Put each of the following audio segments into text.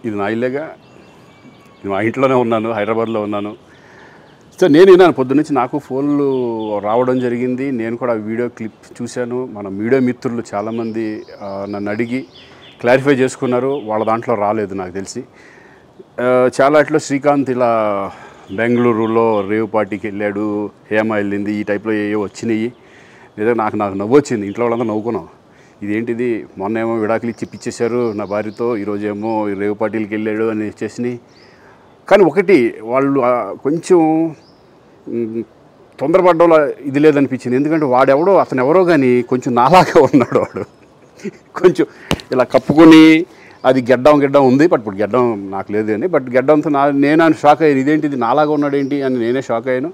ఇది నా ఇల్లేగా, మా ఇంట్లోనే ఉన్నాను, హైదరాబాద్లో ఉన్నాను. సో నేను విన్నాను పొద్దున్నుంచి, నాకు ఫోన్లు రావడం జరిగింది. నేను కూడా వీడియో క్లిప్ చూశాను. మన మీడియా మిత్రులు చాలామంది నన్ను అడిగి క్లారిఫై చేసుకున్నారు. వాళ్ళ దాంట్లో రాలేదు నాకు తెలిసి. చాలా అట్లా శ్రీకాంత్ ఇలా బెంగళూరులో రేవ్ పార్టీకి వెళ్ళాడు, హేమ వెళ్ళింది, ఈ టైప్లో ఏవో వచ్చినాయి. నిజంగా నాకు నవ్వు వచ్చింది. ఇంట్లో వాళ్ళందరూ నవ్వుకున్నాం. ఇదేంటిది, మొన్న ఏమో విడాకులు ఇచ్చి పిచ్చేశారు నా భార్యతో, ఈరోజేమో రేవ్ పార్టీలకి వెళ్ళాడు అని వచ్చేసినాయి. కానీ ఒకటి వాళ్ళు కొంచెం తొందరపడ్డంలో ఇది లేదనిపించింది. ఎందుకంటే అతను ఎవరో కానీ కొంచెం నాలాగా ఉన్నాడు. వాడు కొంచెం ఇలా కప్పుకొని, అది గెడ్డం ఉంది, బట్ ఇప్పుడు గెడ్డం నాకు లేదు అని, బట్ గెడ్డంతో నేను షాక్ అయ్యాను. ఇదేంటిది నాలాగా ఉన్నాడు ఏంటి అని నేనే షాక్ అయ్యాను.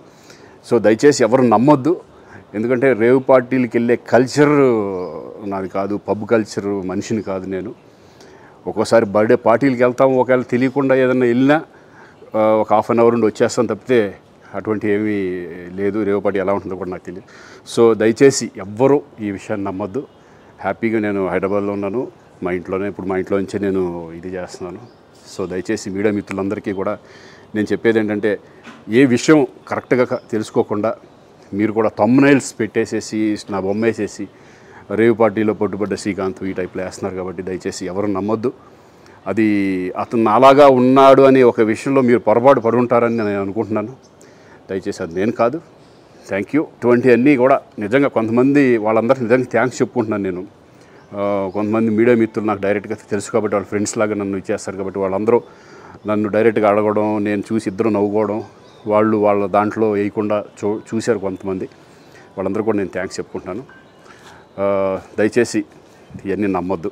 సో దయచేసి ఎవరు నమ్మొద్దు. ఎందుకంటే రేవ్ పార్టీలకి వెళ్ళే కల్చర్ నాది కాదు, పబ్ కల్చర్ మనిషిని కాదు నేను. ఒక్కోసారి బర్త్డే పార్టీలకి వెళ్తాము, ఒకవేళ తెలియకుండా ఏదైనా వెళ్ళినా ఒక హాఫ్ అన్ అవర్ నుండి వచ్చేస్తాను తప్పితే అటువంటి ఏమీ లేదు. రేవ్ పార్టీ ఎలా ఉంటుందో కూడా నాకు తెలియదు. సో దయచేసి ఎవ్వరూ ఈ విషయాన్ని నమ్మొద్దు. హ్యాపీగా నేను హైదరాబాద్లో ఉన్నాను, మా ఇంట్లోనే. ఇప్పుడు మా ఇంట్లో నుంచే నేను ఇది చేస్తున్నాను. సో దయచేసి మీడియా మిత్రులందరికీ కూడా నేను చెప్పేది ఏంటంటే, ఏ విషయం కరెక్ట్గా తెలుసుకోకుండా మీరు కూడా థంబ్నైల్స్ పెట్టేసేసి నా బొమ్మ వేసేసి రేవ్ పార్టీలో పట్టుబడ్డ శ్రీకాంత్ ఈ టైప్లో వేస్తున్నారు. కాబట్టి దయచేసి ఎవరు నమ్మొద్దు. అది అతను అలాగా ఉన్నాడు అనే ఒక విషయంలో మీరు పొరపాటు పడి ఉంటారని నేను అనుకుంటున్నాను. దయచేసి అది నేను కాదు. Thank you. ఇటువంటి అన్నీ కూడా నిజంగా కొంతమంది వాళ్ళందరికీ నిజంగా థ్యాంక్స్ చెప్పుకుంటున్నాను నేను. కొంతమంది మీడియా మిత్రులు నాకు డైరెక్ట్గా తెలుసు కాబట్టి, వాళ్ళ ఫ్రెండ్స్ లాగా నన్ను ఇచ్చేస్తారు కాబట్టి, వాళ్ళందరూ నన్ను డైరెక్ట్గా అడగడం, నేను చూసి ఇద్దరు నవ్వుకోవడం, వాళ్ళ దాంట్లో వేయకుండా చూశారు కొంతమంది. వాళ్ళందరూ కూడా నేను థ్యాంక్స్ చెప్పుకుంటున్నాను. దయచేసి ఇవన్నీ నమ్మొద్దు.